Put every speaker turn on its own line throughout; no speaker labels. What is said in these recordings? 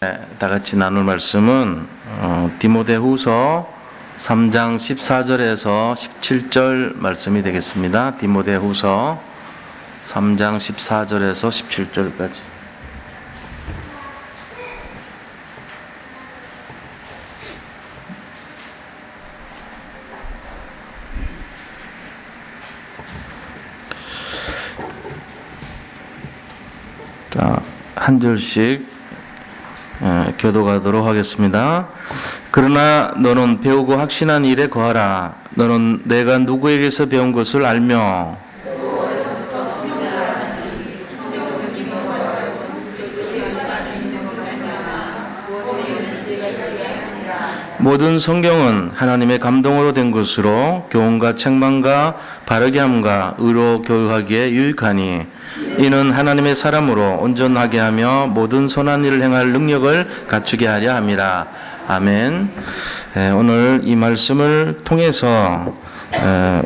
다 같이 나눌 말씀은 디모데후서 3장 14절에서 17절 말씀이 되겠습니다. 디모데후서 3장 14절에서 17절까지. 자, 한 절씩 교도가도록 하겠습니다. 그러나 너는 배우고 확신한 일에 거하라. 너는 내가 누구에게서 배운 것을 알며 모든 성경은 하나님의 감동으로 된 것으로 교훈과 책망과 바르게 함과 의로 교육하기에 유익하니 이는 하나님의 사람으로 온전하게 하며 모든 선한 일을 행할 능력을 갖추게 하려 함이라. 아멘. 오늘 이 말씀을 통해서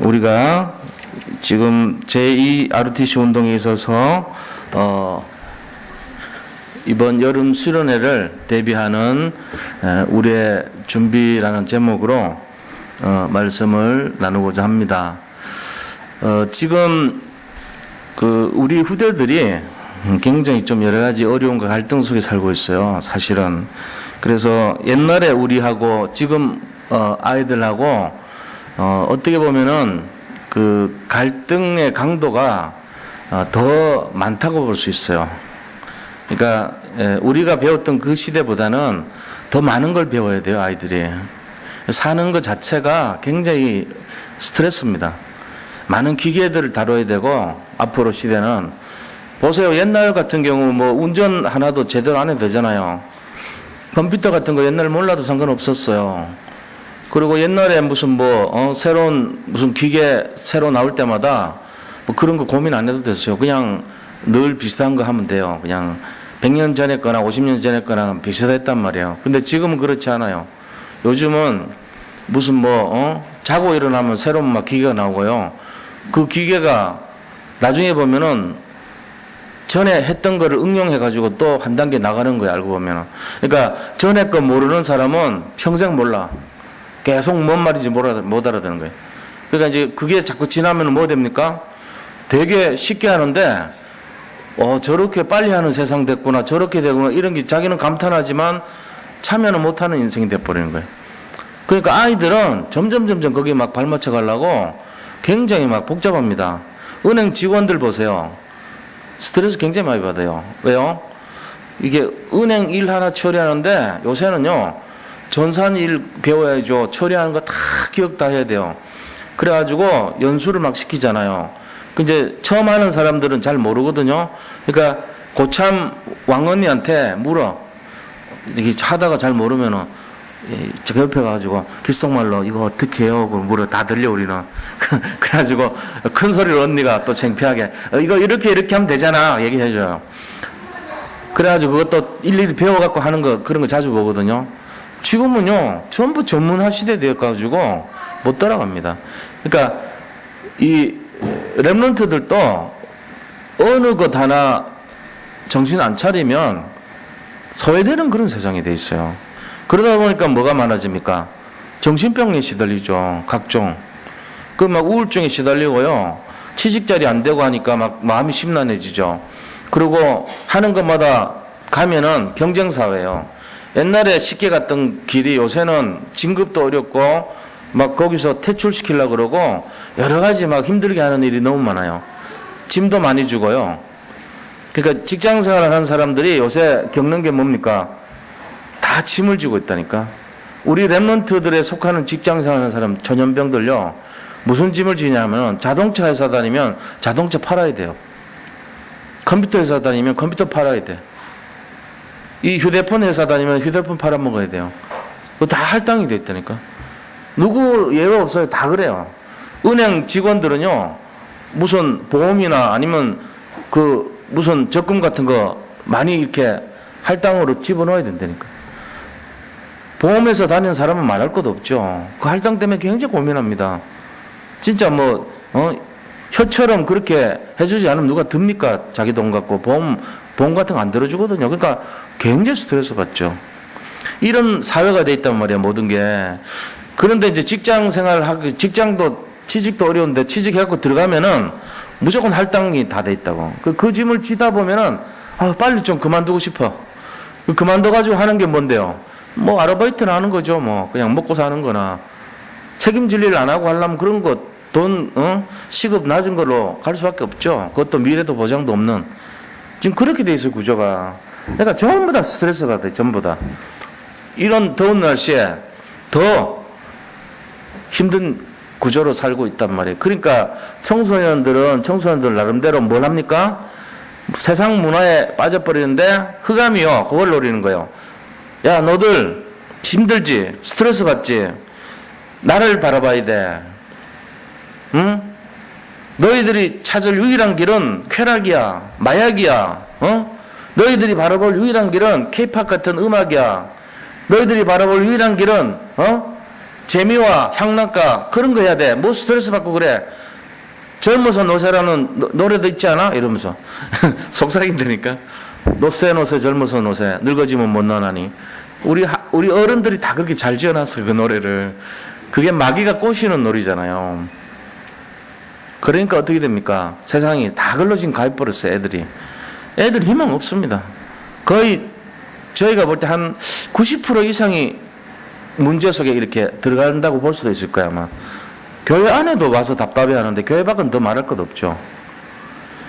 우리가 지금 제2 ROTC 운동에 있어서 이번 여름 수련회를 대비하는 우리의 준비라는 제목으로 말씀을 나누고자 합니다. 지금 우리 후대들이 굉장히 좀 여러 가지 어려움과 갈등 속에 살고 있어요, 사실은. 그래서 옛날에 우리하고 지금 아이들하고 어떻게 보면은 그 갈등의 강도가 더 많다고 볼 수 있어요. 그러니까 우리가 배웠던 그 시대보다는 더 많은 걸 배워야 돼요, 아이들이. 사는 것 자체가 굉장히 스트레스입니다. 많은 기계들을 다뤄야 되고, 앞으로 시대는 보세요. 옛날 같은 경우 뭐 운전 하나도 제대로 안 해도 되잖아요. 컴퓨터 같은 거 옛날 몰라도 상관없었어요. 그리고 옛날에 무슨 새로운 무슨 기계 새로 나올 때마다 뭐 그런 거 고민 안 해도 됐어요. 그냥 늘 비슷한 거 하면 돼요. 그냥 100년 전에 거나 50년 전에 거나 비슷했단 말이에요. 근데 지금은 그렇지 않아요. 요즘은 무슨 자고 일어나면 새로운 막 기계가 나오고요. 그 기계가 나중에 보면은 전에 했던 거를 응용해가지고 또 한 단계 나가는 거예요, 알고 보면은. 그러니까 전에 거 모르는 사람은 평생 몰라. 계속 뭔 말인지 못 알아듣는 거예요. 그러니까 이제 그게 자꾸 지나면 뭐 됩니까? 되게 쉽게 하는데, 저렇게 빨리 하는 세상 됐구나, 저렇게 되구나, 이런 게 자기는 감탄하지만 참여는 못하는 인생이 돼버리는 거예요. 그러니까 아이들은 점점 거기에 막 발맞춰 가려고 굉장히 막 복잡합니다. 은행 직원들 보세요. 스트레스 굉장히 많이 받아요. 왜요? 이게 은행 일 하나 처리하는데 요새는요, 전산 일 배워야죠. 처리하는 거 다 기억 다 해야 돼요. 그래가지고 연수를 막 시키잖아요. 이제 처음 하는 사람들은 잘 모르거든요. 그러니까 고참 왕언니한테 물어. 이게 하다가 잘 모르면은 저 옆에 가가지고 귓속말로 이거 어떻게 해요? 그걸 물어. 다 들려 우리는. 그래가지고 큰 소리로 언니가 또 창피하게 이거 이렇게 하면 되잖아 얘기해줘요. 그래가지고 그것도 일일이 배워갖고 하는 거 그런 거 자주 보거든요. 지금은요 전부 전문화 시대 되어가지고 못 따라갑니다. 그러니까 이 랩런트들도 어느 것 하나 정신 안 차리면 소외되는 그런 세상이 돼 있어요. 그러다 보니까 뭐가 많아집니까? 정신병에 시달리죠. 각종. 막 우울증에 시달리고요. 취직자리 안 되고 하니까 막 마음이 심란해지죠. 그리고 하는 것마다 가면은 경쟁사회예요. 옛날에 쉽게 갔던 길이 요새는 진급도 어렵고 막 거기서 퇴출시키려고 그러고 여러 가지 막 힘들게 하는 일이 너무 많아요. 짐도 많이 주고요. 그러니까 직장 생활을 하는 사람들이 요새 겪는 게 뭡니까? 다 짐을 지고 있다니까. 우리 랩런트들에 속하는 직장 생활하는 사람 전염병들요. 무슨 짐을 지냐면 자동차 회사 다니면 자동차 팔아야 돼요. 컴퓨터 회사 다니면 컴퓨터 팔아야 돼. 이 휴대폰 회사 다니면 휴대폰 팔아먹어야 돼요. 그거 다 할당이 돼 있다니까. 누구 예외 없어요. 다 그래요. 은행 직원들은요, 무슨 보험이나 아니면 무슨 적금 같은 거 많이 이렇게 할당으로 집어넣어야 된다니까. 보험회사 다니는 사람은 말할 것도 없죠. 그 할당 때문에 굉장히 고민합니다. 진짜 혀처럼 그렇게 해주지 않으면 누가 듭니까? 자기 돈 갖고 보험 같은 거 안 들어주거든요. 그러니까 굉장히 스트레스 받죠. 이런 사회가 돼 있단 말이야, 모든 게. 그런데 이제 직장 생활하기, 직장도, 취직도 어려운데 취직해갖고 들어가면은 무조건 할당이 다 돼 있다고. 그 짐을 지다 보면은, 빨리 좀 그만두고 싶어. 그만둬가지고 하는 게 뭔데요? 뭐, 아르바이트나 하는 거죠, 뭐. 그냥 먹고 사는 거나. 책임질 일 안 하고 하려면 그런 거, 시급 낮은 걸로 갈 수밖에 없죠. 그것도 미래도 보장도 없는. 지금 그렇게 돼 있어요, 구조가. 그러니까 전부 다 스트레스 받아요, 전부 다. 이런 더운 날씨에 더 힘든 구조로 살고 있단 말이에요. 그러니까 청소년들 나름대로 뭘 합니까? 세상 문화에 빠져버리는데 흑암이요. 그걸 노리는 거예요. 야, 너들 힘들지? 스트레스 받지? 나를 바라봐야 돼. 응? 너희들이 찾을 유일한 길은 쾌락이야. 마약이야. 너희들이 바라볼 유일한 길은 케이팝 같은 음악이야. 너희들이 바라볼 유일한 길은 재미와 향락과 그런 거 해야 돼. 뭐 스트레스 받고 그래. 젊어서 노세라는 노래도 있지 않아? 이러면서 속삭인다니까. 노세 젊어서 노세 늙어지면 못 나나니. 우리 어른들이 다 그렇게 잘 지어놨어, 그 노래를. 그게 마귀가 꼬시는 노래잖아요. 그러니까 어떻게 됩니까? 세상이 다 글로 지금 가입버렸어요, 애들 희망 없습니다. 거의 저희가 볼 때 한 90% 이상이 문제 속에 이렇게 들어간다고 볼 수도 있을 거야, 아마. 교회 안에도 와서 답답해 하는데 교회 밖은 더 말할 것 없죠.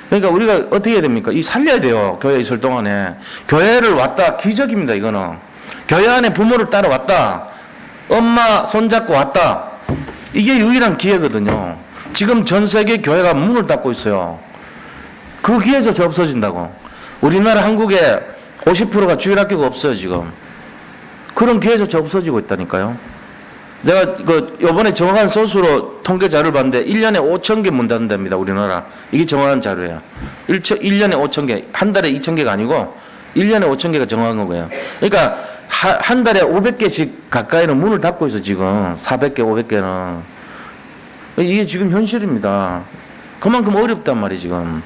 그러니까 우리가 어떻게 해야 됩니까? 살려야 돼요, 교회에 있을 동안에. 교회를 왔다, 기적입니다, 이거는. 교회 안에 부모를 따라왔다. 엄마 손잡고 왔다. 이게 유일한 기회거든요. 지금 전 세계 교회가 문을 닫고 있어요. 그 기회에서 없어진다고. 우리나라 한국에 50%가 주일학교가 없어요, 지금. 그런 기회에서 없어지고 있다니까요. 제가 요번에 정확한 소수로 통계 자료를 봤는데 1년에 5,000개 문 닫는답니다, 우리나라. 이게 정확한 자료예요. 1년에 5,000개. 한 달에 2,000개가 아니고 1년에 5,000개가 정확한 거예요. 그러니까 한 달에 500개씩 가까이는 문을 닫고 있어, 지금. 400개, 500개는. 이게 지금 현실입니다. 그만큼 어렵단 말이에요, 지금.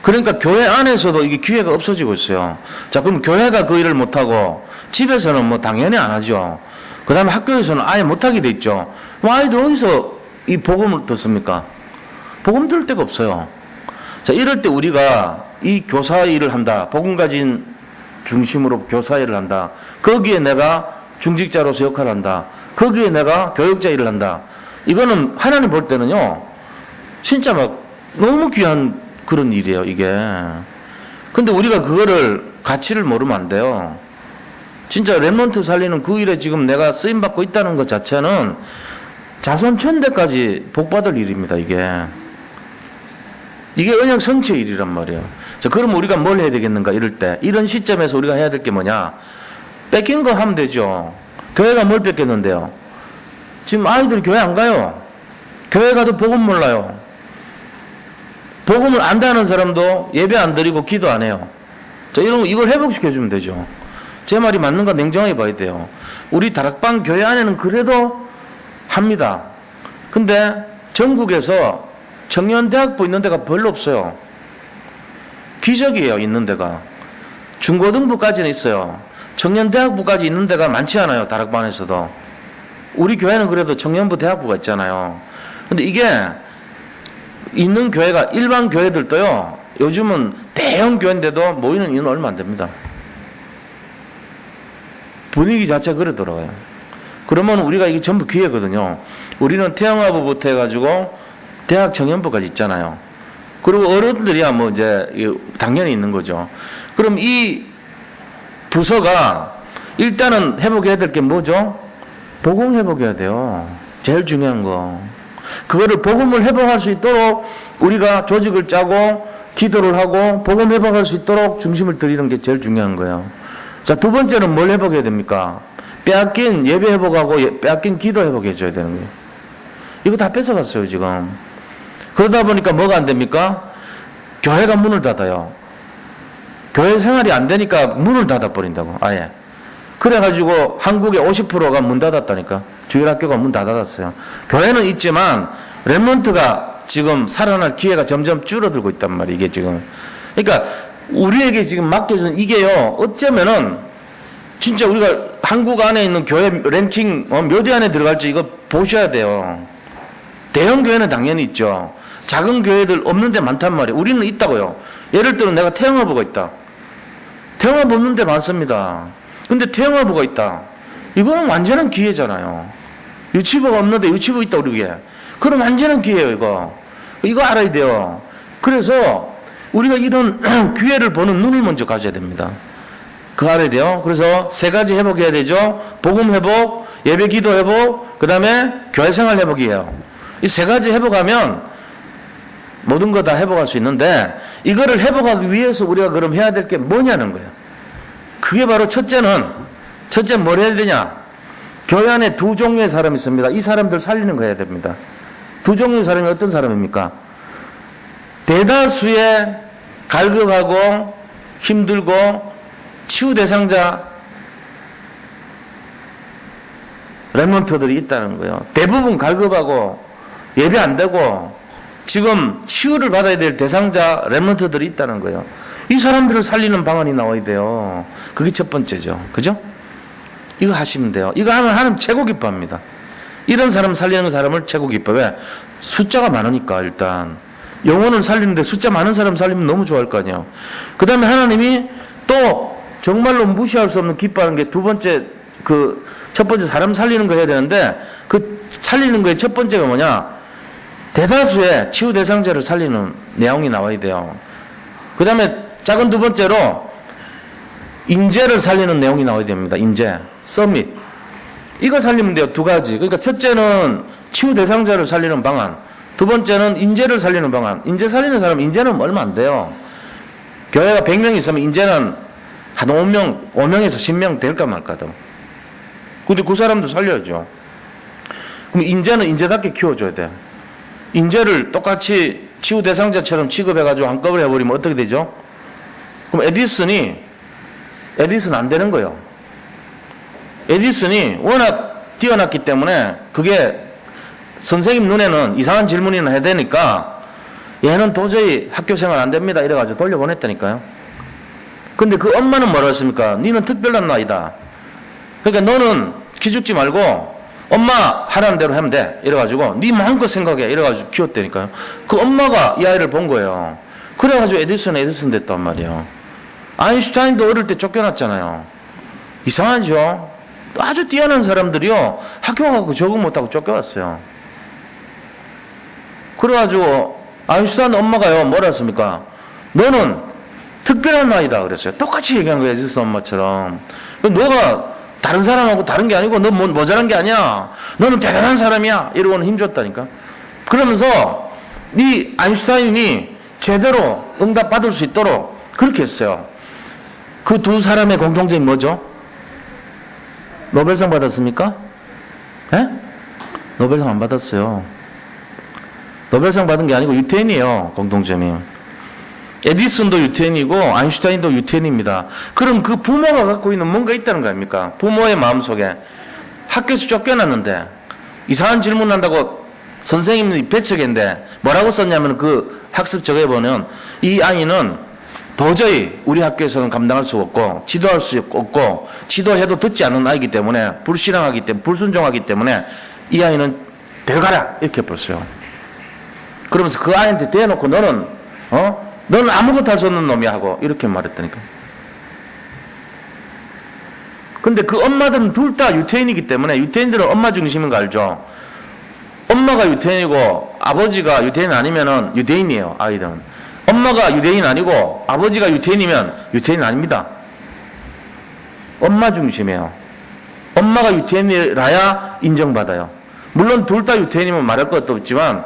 그러니까 교회 안에서도 이게 기회가 없어지고 있어요. 자, 그럼 교회가 그 일을 못하고 집에서는 뭐 당연히 안 하죠. 그 다음에 학교에서는 아예 못하게 돼 있죠. 아이들 어디서 이 복음을 듣습니까? 복음 들을 데가 없어요. 자, 이럴 때 우리가 이 교사 일을 한다. 복음 가진 중심으로 교사 일을 한다. 거기에 내가 중직자로서 역할을 한다. 거기에 내가 교육자 일을 한다. 이거는 하나님 볼 때는요, 진짜 막 너무 귀한 그런 일이에요, 이게. 근데 우리가 그거를 가치를 모르면 안 돼요. 진짜 렘넌트 살리는 그 일에 지금 내가 쓰임받고 있다는 것 자체는 자손 천대까지 복받을 일입니다, 이게. 이게 언약 성취의 일이란 말이에요. 자, 그럼 우리가 뭘 해야 되겠는가, 이럴 때. 이런 시점에서 우리가 해야 될 게 뭐냐. 뺏긴 거 하면 되죠. 교회가 뭘 뺏겼는데요? 지금 아이들이 교회 안 가요. 교회 가도 복음 몰라요. 복음을 안다는 사람도 예배 안 드리고 기도 안 해요. 자, 이걸 회복시켜주면 되죠. 제 말이 맞는가 냉정하게 봐야 돼요. 우리 다락방 교회 안에는 그래도 합니다. 근데 전국에서 청년대학부 있는 데가 별로 없어요. 기적이에요, 있는 데가. 중고등부까지는 있어요. 청년대학부까지 있는 데가 많지 않아요, 다락방에서도. 우리 교회는 그래도 청년부 대학부가 있잖아요. 근데 이게 있는 교회가 일반 교회들도요, 요즘은 대형 교회인데도 모이는 인원 얼마 안 됩니다. 분위기 자체가 그래 돌아가요. 그러면 우리가 이게 전부 기회거든요. 우리는 태영아부부터 해가지고 대학 청년부까지 있잖아요. 그리고 어른들이야 뭐 이제 당연히 있는 거죠. 그럼 이 부서가 일단은 회복해야 될 게 뭐죠? 복음 회복해야 돼요. 제일 중요한 거. 그거를 복음을 회복할 수 있도록 우리가 조직을 짜고 기도를 하고 복음 회복할 수 있도록 중심을 들이는 게 제일 중요한 거예요. 자, 두 번째는 뭘 회복해야 됩니까? 빼앗긴 예배 회복하고 빼앗긴 기도 회복해 줘야 되는 거예요. 이거 다 뺏어갔어요, 지금. 그러다 보니까 뭐가 안 됩니까? 교회가 문을 닫아요. 교회 생활이 안 되니까 문을 닫아버린다고, 아예. 그래가지고 한국의 50%가 문 닫았다니까. 주일학교가 문 닫았어요. 교회는 있지만 렘넌트가 지금 살아날 기회가 점점 줄어들고 있단 말이에요, 이게 지금. 그러니까 우리에게 지금 맡겨진 이게요, 어쩌면은 진짜 우리가 한국 안에 있는 교회 랭킹 몇 위 안에 들어갈지 이거 보셔야 돼요. 대형 교회는 당연히 있죠. 작은 교회들 없는 데 많단 말이에요. 우리는 있다고요. 예를 들어 내가 태영아부가 있다. 태영아부 없는 데 많습니다. 근데 태영아부가 있다. 이거는 완전한 기회잖아요. 유치부가 없는데 유치부 있다 우리에게. 그럼 완전한 기회예요 이거. 이거 알아야 돼요. 그래서 우리가 이런 기회를 보는 눈을 먼저 가져야 됩니다. 그거 알아야 돼요. 그래서 세 가지 회복해야 되죠. 복음 회복, 예배 기도 회복, 그 다음에 교회 생활 회복이에요. 이 세 가지 회복하면 모든 거 다 회복할 수 있는데, 이거를 회복하기 위해서 우리가 그럼 해야 될 게 뭐냐는 거예요. 그게 바로 첫째는 뭘 해야 되냐. 교회 안에 두 종류의 사람이 있습니다. 이 사람들 살리는 거 해야 됩니다. 두 종류의 사람이 어떤 사람입니까? 대다수의 갈급하고 힘들고 치유 대상자 렘넌트들이 있다는 거예요. 대부분 갈급하고 예배 안 되고 지금 치유를 받아야 될 대상자 렘넌트들이 있다는 거예요. 이 사람들을 살리는 방안이 나와야 돼요. 그게 첫 번째죠. 그죠? 이거 하시면 돼요. 이거 하면 하나님 최고 기뻐합니다. 이런 사람 살리는 사람을 최고 기뻐해. 숫자가 많으니까 일단. 영혼을 살리는데 숫자 많은 사람 살리면 너무 좋아할 거 아니에요. 그 다음에 하나님이 또 정말로 무시할 수 없는 기뻐하는 게 두 번째, 첫 번째 사람 살리는 거 해야 되는데, 그 살리는 거의 첫 번째가 뭐냐? 대다수의 치유 대상자를 살리는 내용이 나와야 돼요. 그 다음에 작은 두 번째로 인재를 살리는 내용이 나와야 됩니다. 인재, 서밋. 이거 살리면 돼요. 두 가지. 그러니까 첫째는 치유 대상자를 살리는 방안. 두 번째는 인재를 살리는 방안. 인재 살리는 사람, 인재는 얼마 안 돼요. 교회가 100명 있으면 인재는 한 5명에서 10명 될까 말까도. 근데 그 사람도 살려야죠. 그럼 인재는 인재답게 키워줘야 돼요. 인재를 똑같이 치유 대상자처럼 취급해가지고 한꺼번에 해버리면 어떻게 되죠? 그럼 에디슨 안 되는 거예요. 에디슨이 워낙 뛰어났기 때문에 그게 선생님 눈에는 이상한 질문이나 해야 되니까 얘는 도저히 학교 생활 안 됩니다. 이래가지고 돌려보냈다니까요. 근데 그 엄마는 뭐라 했습니까? 니는 특별한 아이다. 그러니까 너는 기죽지 말고 엄마 하라는 대로 하면 돼. 이래가지고 니 마음껏 생각해. 이래가지고 키웠다니까요. 그 엄마가 이 아이를 본 거예요. 그래가지고 에디슨 됐단 말이에요. 아인슈타인도 어릴 때 쫓겨났잖아요. 이상하죠? 아주 뛰어난 사람들이요. 학교 가고 적응 못하고 쫓겨왔어요. 그래가지고 아인슈타인 엄마가요. 뭐라 했습니까? 너는 특별한 아이다 그랬어요. 똑같이 얘기한 거예요. 에디슨 엄마처럼. 너가 다른 사람하고 다른 게 아니고 너 모자란 게 아니야. 너는 대단한 사람이야. 이러고는 힘줬다니까. 그러면서 이 아인슈타인이 제대로 응답 받을 수 있도록 그렇게 했어요. 그 두 사람의 공통점이 뭐죠? 노벨상 받았습니까? 예? 노벨상 안 받았어요. 노벨상 받은 게 아니고 유태인이에요. 공통점이. 에디슨도 유태인이고 아인슈타인도 유태인입니다. 그럼 그 부모가 갖고 있는 뭔가 있다는 거 아닙니까? 부모의 마음속에 학교에서 쫓겨났는데 이상한 질문 한다고 선생님이 배척인데 뭐라고 썼냐면 그 학습 적에 보면 이 아이는 도저히 우리 학교에서는 감당할 수 없고 지도할 수 없고 지도해도 듣지 않는 아이기 때문에 불신앙하기 때문에 불순종하기 때문에 이 아이는 데려가라 이렇게 했어요. 그러면서 그 아이한테 대놓고 너는 아무것도 할 수 없는 놈이야 하고 이렇게 말했다니까. 근데 그 엄마들은 둘 다 유태인이기 때문에 유태인들은 엄마 중심인 거 알죠? 엄마가 유태인이고 아버지가 유태인 아니면은 유대인이에요. 아이들은. 엄마가 유대인 아니고 아버지가 유태인이면 유태인 아닙니다. 엄마 중심이에요. 엄마가 유태인이라야 인정받아요. 물론 둘 다 유태인이면 말할 것도 없지만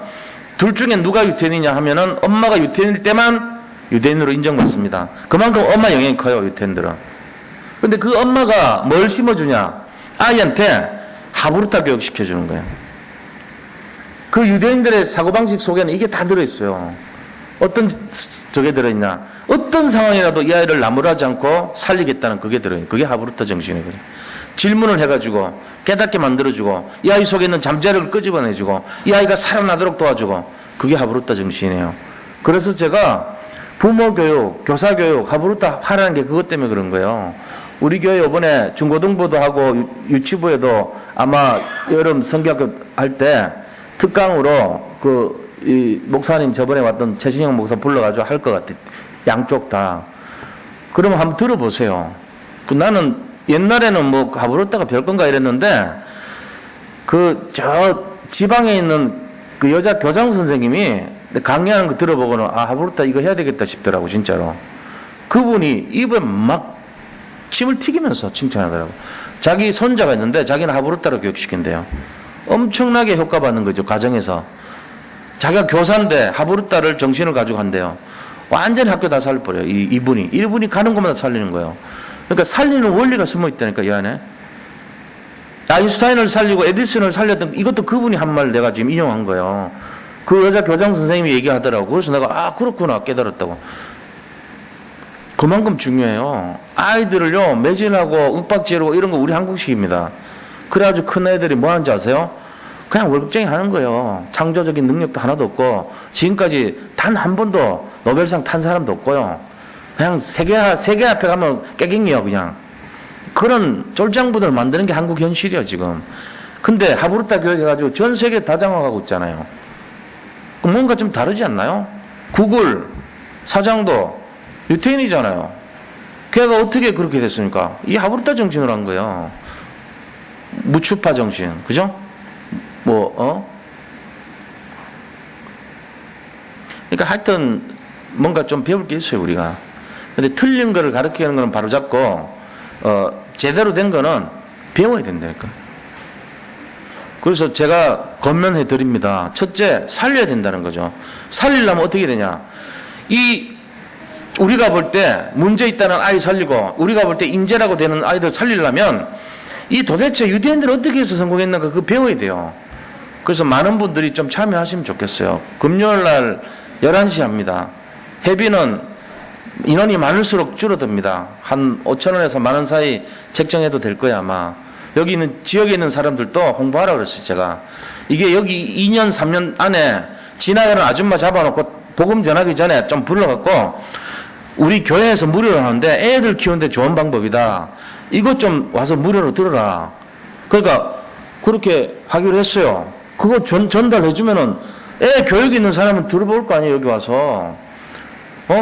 둘 중에 누가 유태인이냐 하면은 엄마가 유태인일 때만 유대인으로 인정받습니다. 그만큼 엄마 영향이 커요, 유태인들은. 근데 그 엄마가 뭘 심어주냐? 아이한테 하브루타 교육 시켜주는 거예요. 그 유대인들의 사고방식 속에는 이게 다 들어있어요. 어떤 저게 들어있냐? 어떤 상황이라도 이 아이를 나무라지 않고 살리겠다는 그게 들어있어요. 그게 하브루타 정신이거든요. 질문을 해가지고 깨닫게 만들어주고 이 아이 속에 있는 잠재력을 끄집어내주고 이 아이가 살아나도록 도와주고 그게 하브루타 정신이에요. 그래서 제가 부모 교육, 교사 교육, 하부르타 하라는 게 그것 때문에 그런 거예요. 우리 교회 이번에 중고등부도 하고 유치부에도 아마 여름 성경학교 할 때 특강으로 이 목사님 저번에 왔던 최신영 목사 불러가지고 할 것 같아. 양쪽 다. 그러면 한번 들어보세요. 나는 옛날에는 뭐 하부르타가 별건가 이랬는데 저 지방에 있는 그 여자 교장 선생님이 강의하는 거 들어보고는 하부르타 이거 해야 되겠다 싶더라고 진짜로. 그분이 입에 막 침을 튀기면서 칭찬하더라고. 자기 손자가 있는데 자기는 하부르타로 교육시킨대요. 엄청나게 효과 받는 거죠 가정에서. 자기가 교사인데 하부르타를 정신을 가지고 한대요. 완전히 학교 다 살려버려요. 이분이 가는 곳마다 살리는 거예요. 그러니까 살리는 원리가 숨어 있다니까 이 안에. 아인슈타인을 살리고 에디슨을 살렸던 이것도 그분이 한 말 내가 지금 인용한 거예요. 그 여자 교장 선생님이 얘기하더라고. 그래서 내가 그렇구나 깨달았다고. 그만큼 중요해요. 아이들을요 매진하고 윽박지르고 이런 거 우리 한국식입니다. 그래가지고 큰 애들이 뭐 하는지 아세요? 그냥 월급쟁이 하는 거예요. 창조적인 능력도 하나도 없고 지금까지 단 한 번도 노벨상 탄 사람도 없고요. 그냥 세계 앞에 가면 깨갱이요 그냥. 그런 쫄장부들 만드는 게 한국 현실이에요 지금. 근데 하부르타 교육 해가지고 전 세계 다 장악하고 있잖아요. 뭔가 좀 다르지 않나요? 구글 사장도 유태인이잖아요. 걔가 어떻게 그렇게 됐습니까? 이 하부르타 정신으로 한 거예요. 무추파 정신, 그죠? 그러니까 하여튼 뭔가 좀 배울 게 있어요 우리가. 근데 틀린 거를 가르치는 거는 바로 잡고 제대로 된 거는 배워야 된다니까. 그래서 제가 권면해 드립니다. 첫째, 살려야 된다는 거죠. 살리려면 어떻게 되냐? 우리가 볼 때 문제 있다는 아이 살리고 우리가 볼 때 인재라고 되는 아이들 살리려면 도대체 유대인들은 어떻게 해서 성공했는가 그거 배워야 돼요. 그래서 많은 분들이 좀 참여하시면 좋겠어요. 금요일 날 11시 합니다. 회비는 인원이 많을수록 줄어듭니다. 한 5,000원에서 10,000원 사이 책정해도 될 거야 아마. 여기 있는 지역에 있는 사람들도 홍보하라 그랬어요 제가. 이게 여기 2년 3년 안에 지나가는 아줌마 잡아놓고 복음 전하기 전에 좀 불러갖고 우리 교회에서 무료로 하는데 애들 키우는데 좋은 방법이다. 이것 좀 와서 무료로 들어라. 그러니까 그렇게 하기로 했어요. 그거 전달해주면은 애 교육 있는 사람은 들어볼 거 아니에요 여기 와서.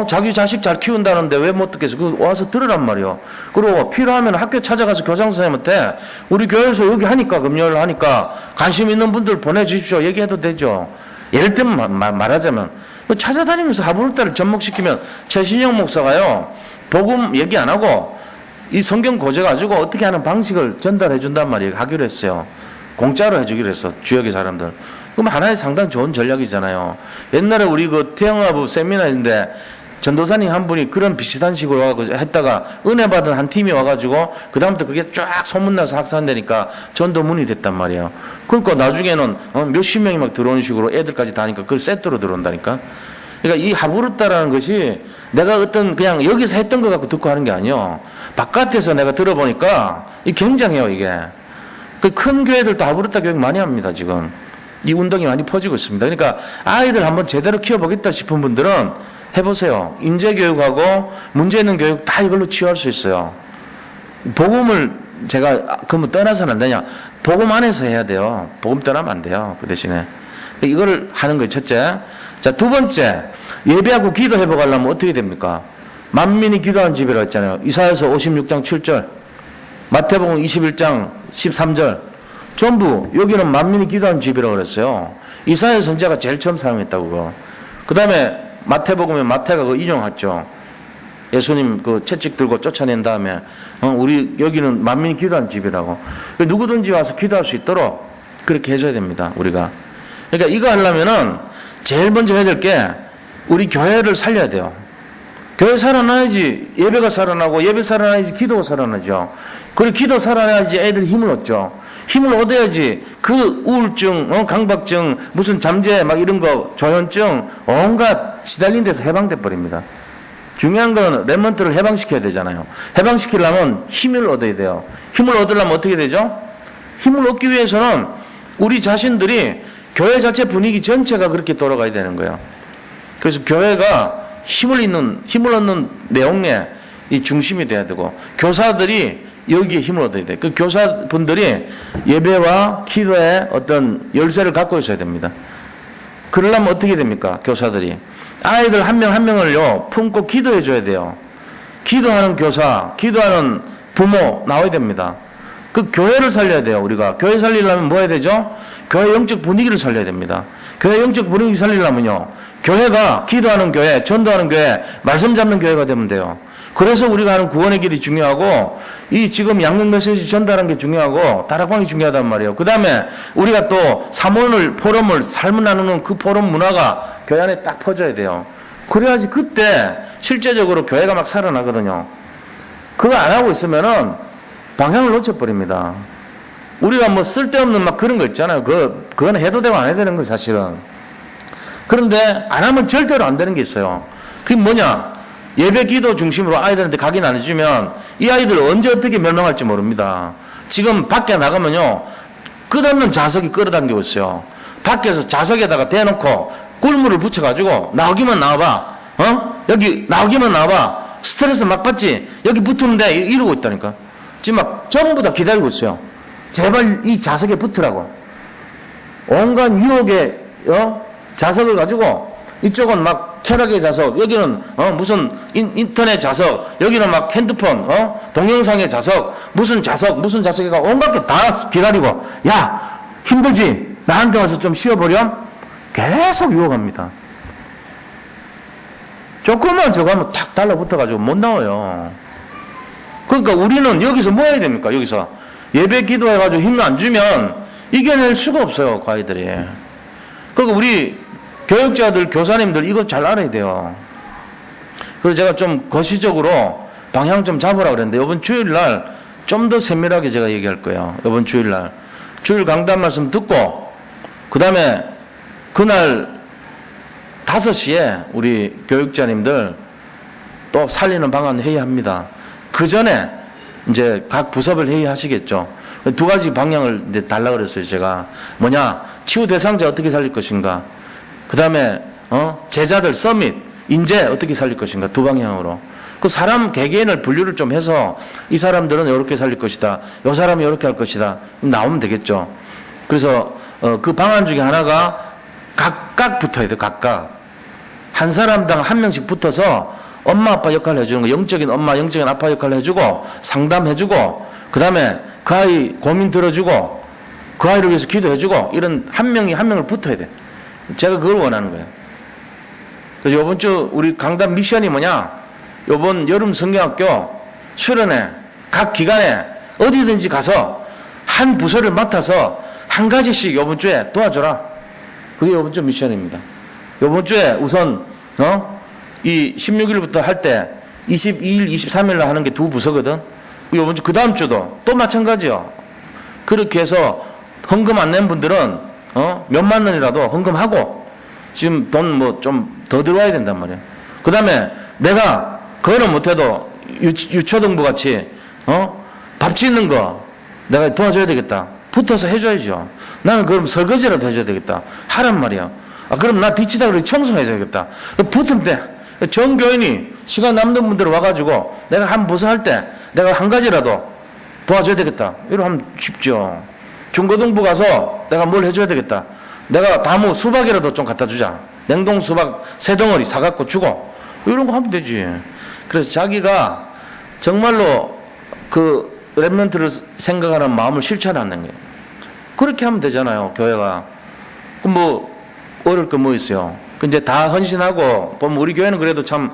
자기 자식 잘 키운다는데 왜 못 듣겠어? 그 와서 들으란 말이요. 그리고 필요하면 학교 찾아가서 교장 선생님한테 우리 교회에서 여기 하니까 금요일 하니까 관심 있는 분들 보내주십시오. 얘기해도 되죠. 예를 들면 말하자면 찾아다니면서 하부르타를 접목시키면 최신영 목사가요 복음 얘기 안 하고 이 성경 고제 가지고 어떻게 하는 방식을 전달해 준단 말이에요. 하기로 했어요. 공짜로 해주기로 했어 지역의 사람들. 그럼 하나의 상당히 좋은 전략이잖아요. 옛날에 우리 태영아부 세미나인데 전도사님 한 분이 그런 비슷한 식으로 했다가 은혜 받은 한 팀이 와가지고 그 다음부터 그게 쫙 소문나서 확산되니까 전도문이 됐단 말이에요. 그러니까 나중에는 몇십 명이 막 들어오는 식으로 애들까지 다 하니까 그걸 세트로 들어온다니까. 그러니까 이 하부르타라는 것이 내가 그냥 여기서 했던 것 갖고 듣고 하는 게 아니에요. 바깥에서 내가 들어보니까 굉장해요 이게. 그 큰 교회들도 하부르타 교육 많이 합니다 지금. 이 운동이 많이 퍼지고 있습니다. 그러니까 아이들 한번 제대로 키워보겠다 싶은 분들은 해보세요. 인재교육하고 문제 있는 교육 다 이걸로 치유할 수 있어요. 복음을 제가 그러면 떠나서는 안 되냐? 복음 안에서 해야 돼요. 복음 떠나면 안 돼요. 그 대신에 이거를 하는 거예요. 첫째. 자, 두 번째, 예배하고 기도해보고 하려면 어떻게 됩니까? 만민이 기도하는 집이라고 했잖아요. 이사야서 56장 7절, 마태복음 21장 13절, 전부 여기는 만민이 기도하는 집이라고 그랬어요. 이사야 선지자가 제일 처음 사용했다고. 그 다음에 마태복음에 마태가 그거 인용했죠. 예수님 그 채찍 들고 쫓아낸 다음에 우리 여기는 만민이 기도하는 집이라고. 누구든지 와서 기도할 수 있도록 그렇게 해줘야 됩니다. 우리가. 그러니까 이거 하려면은 제일 먼저 해야 될 게 우리 교회를 살려야 돼요. 교회 살아나야지 예배가 살아나고 예배 살아나야지 기도가 살아나죠. 그리고 기도 살아나야지 애들이 힘을 얻죠. 힘을 얻어야지 그 우울증, 강박증, 무슨 잠재 막 이런 거, 조현증 온갖 시달린 데서 해방돼 버립니다. 중요한 건 렘넌트를 해방시켜야 되잖아요. 해방시키려면 힘을 얻어야 돼요. 힘을 얻으려면 어떻게 되죠? 힘을 얻기 위해서는 우리 자신들이 교회 자체 분위기 전체가 그렇게 돌아가야 되는 거예요. 그래서 교회가 힘을 얻는 내용에 이 중심이 돼야 되고, 교사들이 여기에 힘을 얻어야 돼. 그 교사분들이 예배와 기도에 어떤 열쇠를 갖고 있어야 됩니다. 그러려면 어떻게 됩니까? 교사들이. 아이들 한 명 한 명을요, 품고 기도해 줘야 돼요. 기도하는 교사, 기도하는 부모 나와야 됩니다. 그 교회를 살려야 돼요, 우리가. 교회 살리려면 뭐 해야 되죠? 교회 영적 분위기를 살려야 됩니다. 교회 영적 분위기 살리려면요, 교회가 기도하는 교회, 전도하는 교회, 말씀 잡는 교회가 되면 돼요. 그래서 우리가 하는 구원의 길이 중요하고, 이 지금 양육 메시지 전달하는 게 중요하고, 다락방이 중요하단 말이에요. 그 다음에 우리가 또 포럼을 삶을 나누는 그 포럼 문화가 교회 안에 딱 퍼져야 돼요. 그래야지 그때 실제적으로 교회가 막 살아나거든요. 그거 안 하고 있으면은 방향을 놓쳐버립니다. 우리가 뭐 쓸데없는 막 그런 거 있잖아요. 그건 해도 되고 안 해도 되는 거 사실은. 그런데 안 하면 절대로 안 되는 게 있어요. 그게 뭐냐? 예배 기도 중심으로 아이들한테 각인 안 해주면 이 아이들 언제 어떻게 멸망할지 모릅니다. 지금 밖에 나가면요, 끝없는 자석이 끌어당기고 있어요. 밖에서 자석에다가 대놓고 꿀물을 붙여가지고 나오기만 나와봐. 여기 나오기만 나와봐. 스트레스 막 받지? 여기 붙으면 돼. 이러고 있다니까. 지금 막 전부 다 기다리고 있어요. 제발 이 자석에 붙으라고. 온갖 유혹의 자석을 가지고 이쪽은 막 쾌락의 자석, 여기는 무슨 인터넷 자석, 여기는 막 핸드폰, 동영상의 자석, 무슨 자석이가 온갖 게 다 기다리고, 야, 힘들지? 나한테 와서 좀 쉬어보렴? 계속 유혹합니다. 조금만 저거 하면 탁 달라붙어가지고 못 나와요. 그러니까 우리는 여기서 뭐 해야 됩니까? 여기서 예배 기도해가지고 힘을 안 주면 이겨낼 수가 없어요, 그 아이들이. 그러니까 우리 교육자들, 교사님들 이거 잘 알아야 돼요. 그래서 제가 좀 거시적으로 방향 좀 잡으라고 그랬는데, 이번 주일날 좀 더 세밀하게 제가 얘기할 거예요. 이번 주일날. 주일 강단 말씀 듣고, 그 다음에 그날 5시에 우리 교육자님들 또 살리는 방안 회의합니다. 그 전에 이제 각 부서별 회의하시겠죠. 두 가지 방향을 이제 달라 그랬어요, 제가. 뭐냐, 치유 대상자 어떻게 살릴 것인가. 그 다음에, 제자들 서밋, 인재 어떻게 살릴 것인가. 두 방향으로. 그 사람 개개인을 분류를 좀 해서 이 사람들은 이렇게 살릴 것이다. 이 사람이 이렇게 할 것이다. 나오면 되겠죠. 그래서, 그 방안 중에 하나가 각각 붙어야 돼요, 각각. 한 사람당 한 명씩 붙어서 엄마, 아빠 역할을 해주는 거, 영적인 엄마, 영적인 아빠 역할을 해주고, 상담해주고, 그 다음에 그 아이 고민 들어주고, 그 아이를 위해서 기도해주고, 이런 한 명이 한 명을 붙어야 돼. 제가 그걸 원하는 거예요. 그래서 이번 주 우리 강단 미션이 뭐냐? 이번 여름 성경학교 수련회 각 기관에 어디든지 가서 한 부서를 맡아서 한 가지씩 이번 주에 도와줘라. 그게 이번 주 미션입니다. 이번 주에 우선 이 16일부터 할 때 22일, 23일 날 하는 게 두 부서거든. 이번 주 그 다음 주도 또 마찬가지요. 그렇게 해서 헌금 안 낸 분들은 몇만 원이라도 헌금하고 지금 돈 뭐 좀 더 들어와야 된단 말이에요. 그 다음에 내가 그거는 못해도 유초등부 같이 밥 짓는 거 내가 도와줘야 되겠다. 붙어서 해줘야죠. 나는 그럼 설거지라도 해줘야 되겠다. 하란 말이야. 그럼 나 뒤치다 그래 청소해줘야겠다. 붙으면 돼. 전교인이 시간 남는 분들 와가지고 내가 한 부서 할 때 내가 한 가지라도 도와줘야 되겠다. 이러면 하면 쉽죠. 중고등부 가서 내가 뭘 해줘야 되겠다. 내가 다무 수박이라도 좀 갖다 주자. 냉동 수박 3덩어리 사갖고 주고. 이런 거 하면 되지. 그래서 자기가 정말로 그 랩런트를 생각하는 마음을 실천하는 거예요. 그렇게 하면 되잖아요, 교회가. 그럼 뭐, 어려울 거 뭐 있어요. 그 이제 다 헌신하고, 보면 우리 교회는 그래도 참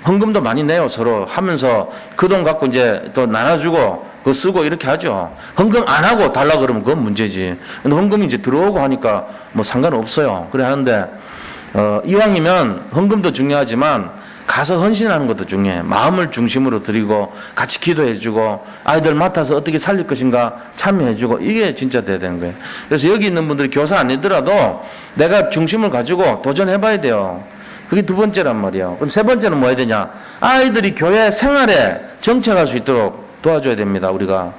헌금도 많이 내요, 서로 하면서 그 돈 갖고 이제 또 나눠주고, 그거 쓰고 이렇게 하죠. 헌금 안 하고 달라 그러면 그건 문제지. 근데 헌금이 이제 들어오고 하니까 뭐 상관없어요. 그래 하는데, 이왕이면 헌금도 중요하지만 가서 헌신하는 것도 중요해. 마음을 중심으로 드리고 같이 기도해주고 아이들 맡아서 어떻게 살릴 것인가 참여해주고 이게 진짜 돼야 되는 거예요. 그래서 여기 있는 분들이 교사 아니더라도 내가 중심을 가지고 도전해봐야 돼요. 그게 두 번째란 말이에요. 그럼 세 번째는 뭐 해야 되냐? 아이들이 교회 생활에 정착할 수 있도록 도와줘야 됩니다, 우리가.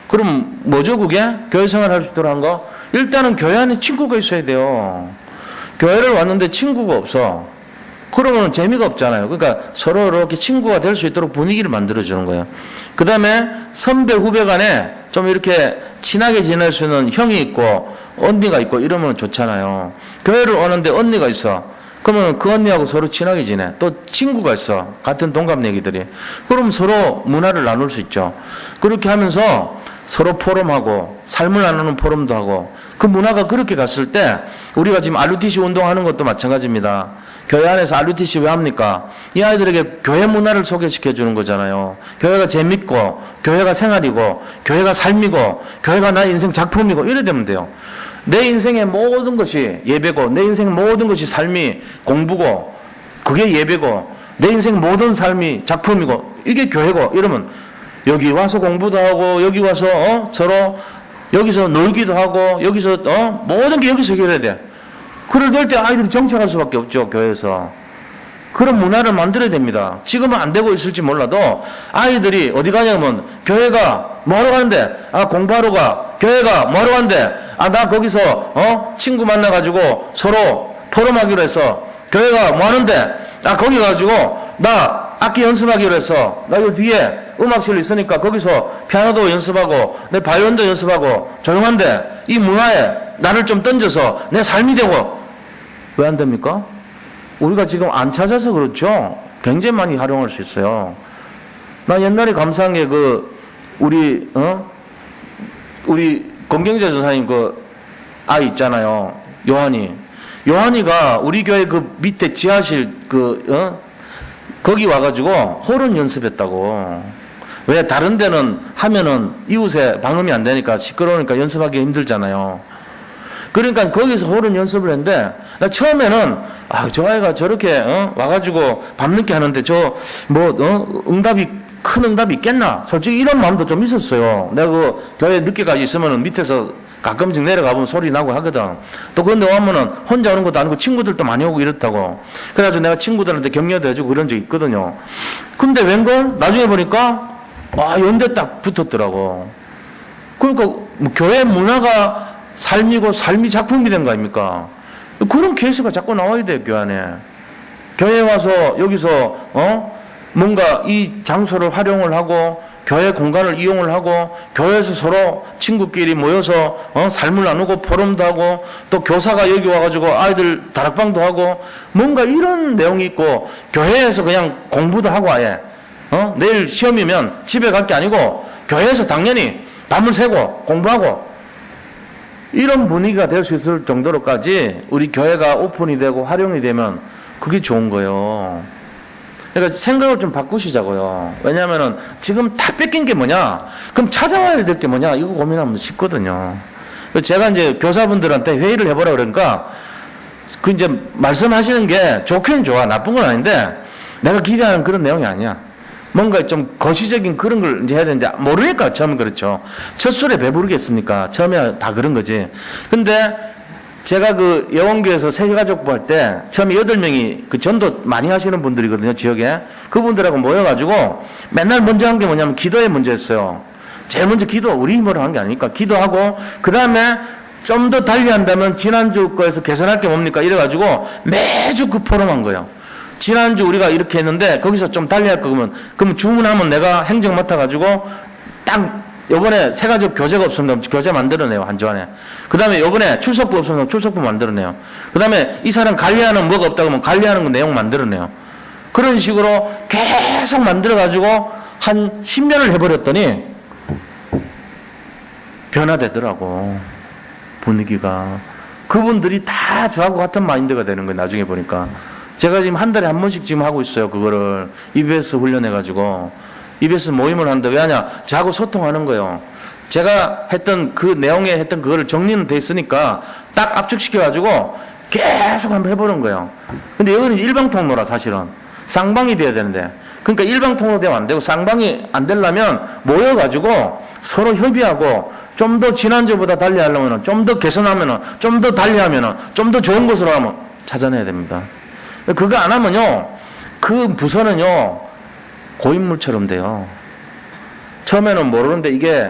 그럼 뭐죠, 그게? 교회 생활할 수 있도록 한 거? 일단은 교회 안에 친구가 있어야 돼요. 교회를 왔는데 친구가 없어. 그러면 재미가 없잖아요. 그러니까 서로 이렇게 친구가 될 수 있도록 분위기를 만들어주는 거예요. 그 다음에 선배, 후배 간에 좀 이렇게 친하게 지낼 수 있는 형이 있고 언니가 있고 이러면 좋잖아요. 교회를 오는데 언니가 있어. 그러면 그 언니하고 서로 친하게 지내. 또 친구가 있어. 같은 동갑내기들이. 그럼 서로 문화를 나눌 수 있죠. 그렇게 하면서 서로 포럼하고 삶을 나누는 포럼도 하고 그 문화가 그렇게 갔을 때 우리가 지금 RUTC 운동하는 것도 마찬가지입니다. 교회 안에서 RUTC 왜 합니까? 이 아이들에게 교회 문화를 소개시켜 주는 거잖아요. 교회가 재밌고 교회가 생활이고 교회가 삶이고 교회가 나의 인생 작품이고 이래 되면 돼요. 내 인생의 모든 것이 예배고 내 인생 모든 것이 삶이 공부고 그게 예배고 내 인생 모든 삶이 작품이고 이게 교회고 이러면 여기 와서 공부도 하고 여기 와서 서로 여기서 놀기도 하고 여기서 모든 게 여기서 해결해야 돼. 그럴 때 아이들이 정착할 수밖에 없죠. 교회에서. 그런 문화를 만들어야 됩니다. 지금은 안 되고 있을지 몰라도 아이들이 어디 가냐면 교회가 뭐하러 가는데 공부하러 가. 교회가 뭐하러 가는데 나 거기서 친구 만나가지고 서로 포럼하기로 했어. 교회가 뭐하는데 거기 가가지고 나 악기 연습하기로 했어. 나 여기 뒤에 음악실 있으니까 거기서 피아노도 연습하고 내 바이올린도 연습하고 조용한데 이 문화에 나를 좀 던져서 내 삶이 되고 왜 안 됩니까? 우리가 지금 안 찾아서 그렇죠. 굉장히 많이 활용할 수 있어요. 나 옛날에 감사한 게 우리 권경재 전사님 아이 있잖아요. 요한이가 우리 교회 그 밑에 지하실 거기 와가지고 호른 연습했다고. 왜 다른 데는 하면은 이웃에 방음이 안 되니까 시끄러우니까 연습하기 힘들잖아요. 그러니까 거기서 호른 연습을 했는데 나 처음에는 저 아이가 저렇게 와가지고 밤늦게 하는데 큰 응답이 있겠나? 솔직히 이런 마음도 좀 있었어요. 내가 교회 늦게까지 있으면은 밑에서 가끔씩 내려가 보면 소리 나고 하거든. 또 그런데 오면은 혼자 오는 것도 아니고 친구들도 많이 오고 이렇다고. 그래가지고 내가 친구들한테 격려도 해주고 그런 적 있거든요. 근데 웬걸? 나중에 보니까 연대 딱 붙었더라고. 그러니까 교회 문화가 삶이고 삶이 작품이 된 거 아닙니까? 그런 케이스가 자꾸 나와야 돼요. 교회 안에. 교회에 와서 여기서 뭔가 이 장소를 활용을 하고 교회 공간을 이용을 하고 교회에서 서로 친구끼리 모여서 삶을 나누고 포럼도 하고 또 교사가 여기 와가지고 아이들 다락방도 하고 뭔가 이런 내용이 있고 교회에서 그냥 공부도 하고 아예 내일 시험이면 집에 갈 게 아니고 교회에서 당연히 밤을 새고 공부하고 이런 분위기가 될 수 있을 정도로까지 우리 교회가 오픈이 되고 활용이 되면 그게 좋은 거예요. 그러니까 생각을 좀 바꾸시자고요. 왜냐하면은 지금 다 뺏긴 게 뭐냐? 그럼 찾아와야 될 게 뭐냐? 이거 고민하면 쉽거든요. 제가 이제 교사분들한테 회의를 해보라 그러니까 이제 말씀하시는 게 좋긴 좋아. 나쁜 건 아닌데 내가 기대하는 그런 내용이 아니야. 뭔가 좀 거시적인 그런 걸 이제 해야 되는데 모르니까 처음엔 그렇죠. 첫 술에 배부르겠습니까? 처음에 다 그런 거지. 근데 제가 예원교에서 세가족부 할 때 처음에 8명이 전도 많이 하시는 분들이거든요. 지역에. 그분들하고 모여가지고 맨날 먼저 한 게 뭐냐면 기도에 먼저 했어요. 제일 먼저 우리 힘으로 한 게 아니니까 기도하고 그 다음에 좀 더 달리 한다면 지난주 거에서 개선할 게 뭡니까? 이래가지고 매주 포럼한 거예요. 지난주 우리가 이렇게 했는데 거기서 좀 달리 할 거 그러면 주문하면 내가 행정 맡아가지고 딱 요번에 세가족 교재가 없으면 교재 만들어내요. 한 주 안에. 그 다음에 요번에 출석부 없으면 출석부 만들어내요. 그 다음에 이 사람 관리하는 뭐가 없다 그러면 관리하는 거 내용 만들어내요. 그런 식으로 계속 만들어가지고 한 10년을 해버렸더니 변화되더라고. 분위기가. 그분들이 다 저하고 같은 마인드가 되는 거예요. 나중에 보니까. 제가 지금 한 달에 한 번씩 지금 하고 있어요. 그거를 EBS 훈련해가지고 EBS 모임을 하는데 왜 하냐? 저하고 소통하는 거예요. 제가 했던 그 내용에 했던 그거를 정리는 돼 있으니까 딱 압축시켜가지고 계속 한번 해보는 거예요. 근데 여기는 일방통로라 사실은 쌍방이 돼야 되는데 그러니까 일방통로 되면 안 되고 쌍방이 안 되려면 모여가지고 서로 협의하고 좀 더 지난주보다 달리 하려면 좀 더 개선하면 좀 더 달리 하면 좀 더 좋은 것으로 하면 찾아내야 됩니다. 그거 안 하면요, 그 부서는요, 고인물처럼 돼요. 처음에는 모르는데 이게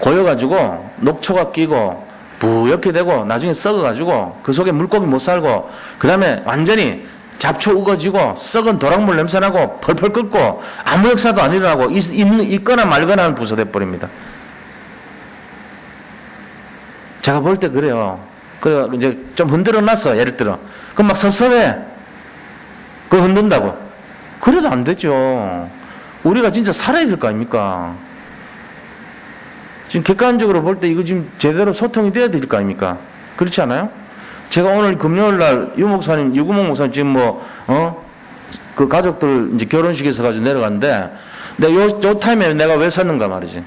고여가지고 녹초가 끼고 부옇게 되고 나중에 썩어가지고 그 속에 물고기 못 살고 그 다음에 완전히 잡초 우거지고 썩은 도락물 냄새나고 펄펄 끓고 아무 역사도 안 일어나고 있거나 말거나 부서져 버립니다. 제가 볼 때 그래요. 그래 이제 좀 흔들어 놨어. 예를 들어. 그럼 막 섭섭해. 그거 흔든다고. 그래도 안 되죠. 우리가 진짜 살아야 될 거 아닙니까? 지금 객관적으로 볼 때 이거 지금 제대로 소통이 돼야 될 거 아닙니까? 그렇지 않아요? 제가 오늘 금요일 날 유구목 목사님 지금 그 가족들 이제 결혼식에 있어가지고 내려갔는데, 근데 요 타임에 내가 왜 섰는가 말이지.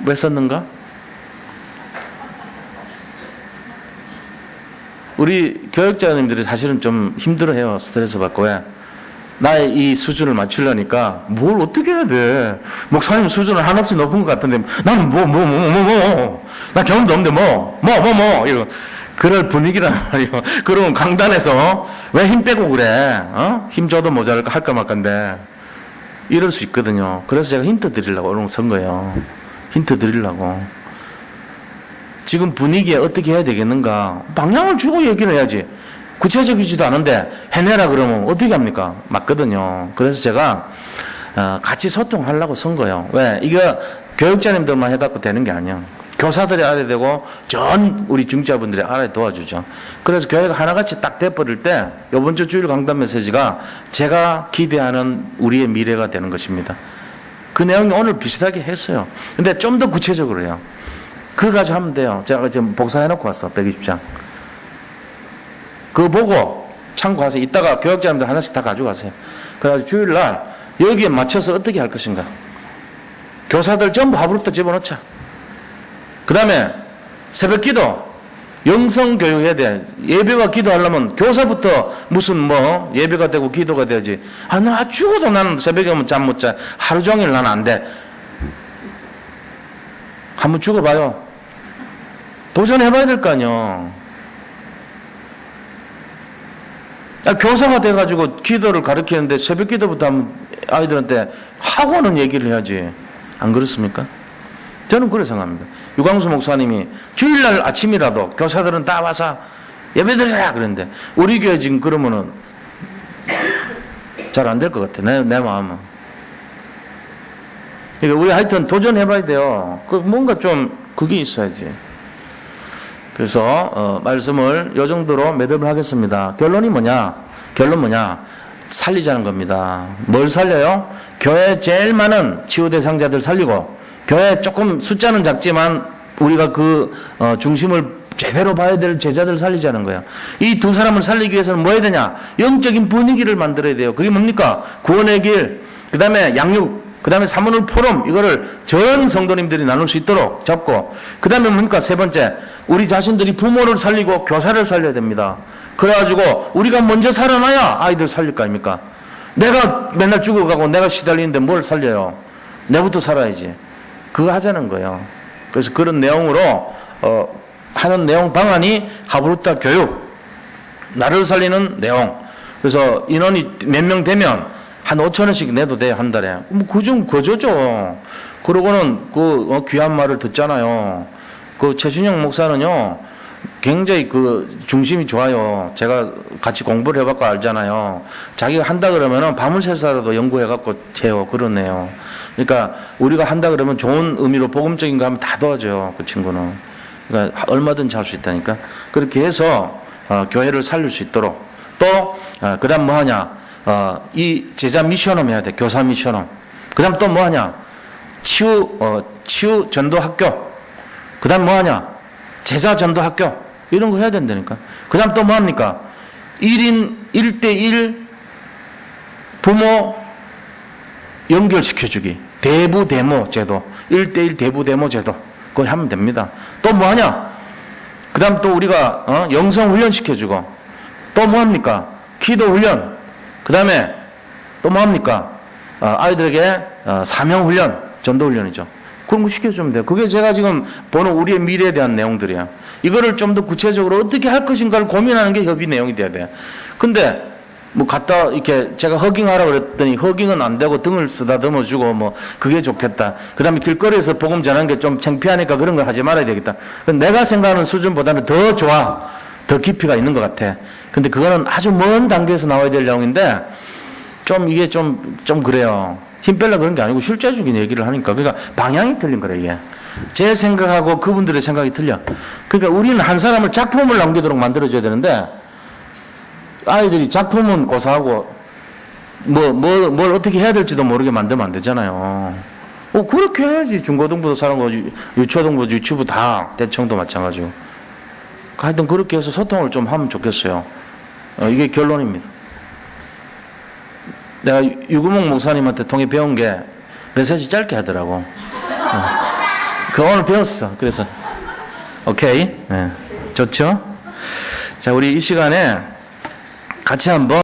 왜 섰는가? 우리 교육자님들이 사실은 좀 힘들어해요. 스트레스 받고. 왜? 나의 이 수준을 맞추려니까 뭘 어떻게 해야 돼? 목사님 수준을 한없이 높은 것 같은데 나는 나 경험도 없는데 이러고 그럴 분위기란 말이에요. 그러면 강단에서 왜 힘 빼고 그래? 힘 줘도 모자랄까 할까 말까인데 이럴 수 있거든요. 그래서 제가 힌트 드리려고 이런 거 쓴 거예요. 힌트 드리려고. 지금 분위기에 어떻게 해야 되겠는가? 방향을 주고 얘기를 해야지. 구체적이지도 않은데 해내라 그러면 어떻게 합니까? 맞거든요. 그래서 제가 같이 소통하려고 쓴 거예요. 왜? 이거 교육자님들만 해갖고 되는 게 아니야. 교사들이 알아야 되고 전 우리 중자분들이 알아야 도와주죠. 그래서 교회가 하나같이 딱 돼버릴 때 이번 주 주일 강단 메시지가 제가 기대하는 우리의 미래가 되는 것입니다. 그 내용이 오늘 비슷하게 했어요. 근데 좀 더 구체적으로 해요. 그거 가지고 하면 돼요. 제가 지금 복사해놓고 왔어. 120장. 그거 보고 참고하세요. 이따가 교육자님들 하나씩 다 가져가세요. 그래가지고 주일날 여기에 맞춰서 어떻게 할 것인가. 교사들 전부 하부루터 집어넣자. 그 다음에 새벽 기도, 영성 교육 해야 돼. 예배와 기도하려면 교사부터 무슨 예배가 되고 기도가 돼야지. 나 죽어도 나는 새벽에 오면 잠 못 자. 하루 종일 나는 안 돼. 한번 죽어봐요. 도전해봐야 될 거 아니요. 교사가 돼가지고 기도를 가르치는데 새벽 기도부터 하면 아이들한테 하고는 얘기를 해야지. 안 그렇습니까? 저는 그렇게 생각합니다. 유광수 목사님이 주일날 아침이라도 교사들은 다 와서 예배드리라 그랬는데 우리 교회 지금 그러면은 잘 안 될 것 같아. 내 마음은. 그러니까 우리 하여튼 도전해봐야 돼요. 뭔가 좀 그게 있어야지. 그래서 말씀을 이 정도로 매듭을 하겠습니다. 결론 뭐냐? 살리자는 겁니다. 뭘 살려요? 교회 제일 많은 치유 대상자들 살리고 교회 조금 숫자는 작지만 우리가 그 중심을 제대로 봐야 될 제자들 살리자는 거예요. 이 두 사람을 살리기 위해서는 뭐 해야 되냐? 영적인 분위기를 만들어야 돼요. 그게 뭡니까? 구원의 길, 그 다음에 양육, 그 다음에 사문을 포럼, 이거를 전 성도님들이 나눌 수 있도록 잡고, 그 다음에 뭡니까? 세 번째, 우리 자신들이 부모를 살리고 교사를 살려야 됩니다. 그래가지고 우리가 먼저 살아나야 아이들 살릴 거 아닙니까? 내가 맨날 죽어가고 내가 시달리는데 뭘 살려요? 내부터 살아야지. 그거 하자는 거예요. 그래서 그런 내용으로 하는 내용 방안이 하브루타 교육, 나를 살리는 내용. 그래서 인원이 몇 명 되면 한 5,000원씩 내도 돼요, 한 달에. 그중 거저죠. 그러고는 그 귀한 말을 듣잖아요. 그 최순영 목사는요, 굉장히 그 중심이 좋아요. 제가 같이 공부를 해봤고 알잖아요. 자기가 한다 그러면은 밤을 새서라도 연구해갖고 해요. 그러네요. 그러니까 우리가 한다 그러면 좋은 의미로 복음적인 거 하면 다 도와줘요. 그 친구는. 그러니까 얼마든지 할 수 있다니까. 그렇게 해서 교회를 살릴 수 있도록. 또 그 다음 뭐 하냐. 이 제자 미션홈 해야 돼. 교사 미션홈. 그 다음 또 뭐 하냐. 치유 전도 학교. 그 다음 뭐 하냐. 제자 전도 학교. 이런 거 해야 된다니까. 그 다음 또 뭐 합니까? 1인 1대1 부모 연결시켜주기. 대부대모 제도. 1대1 대부대모 제도. 그거 하면 됩니다. 또 뭐 하냐? 그 다음 또 우리가 영성훈련 시켜주고. 또 뭐 합니까? 기도훈련. 그 다음에 또 뭐 합니까? 아이들에게 사명훈련, 전도훈련이죠. 그런 거 시켜주면 돼요. 그게 제가 지금 보는 우리의 미래에 대한 내용들이야. 이거를 좀 더 구체적으로 어떻게 할 것인가를 고민하는 게 협의 내용이 돼야 돼. 근데 뭐 갖다 이렇게 제가 허깅하라고 그랬더니 허깅은 안 되고 등을 쓰다듬어 주고 뭐 그게 좋겠다. 그다음에 길거리에서 복음 전하는 게 좀 창피하니까 그런 걸 하지 말아야 되겠다. 내가 생각하는 수준보다는 더 좋아. 더 깊이가 있는 것 같아. 근데 그거는 아주 먼 단계에서 나와야 될 내용인데 좀 이게 좀 그래요. 힘 빼려 그런 게 아니고 실제적인 얘기를 하니까. 그러니까 방향이 틀린 거래, 이게. 제 생각하고 그분들의 생각이 틀려. 그러니까 우리는 한 사람을 작품을 남기도록 만들어줘야 되는데 아이들이 작품은 고사하고 뭘 어떻게 해야 될지도 모르게 만들면 안 되잖아요. 그렇게 해야지. 중고등부도 사람고 유초등부, 유치부 다 대청도 마찬가지고. 하여튼 그렇게 해서 소통을 좀 하면 좋겠어요. 이게 결론입니다. 내가 유구목 목사님한테 통해 배운 게 메시지 짧게 하더라고. 그거 오늘 배웠어. 그래서 오케이. 네. 좋죠? 자, 우리 이 시간에 같이 한번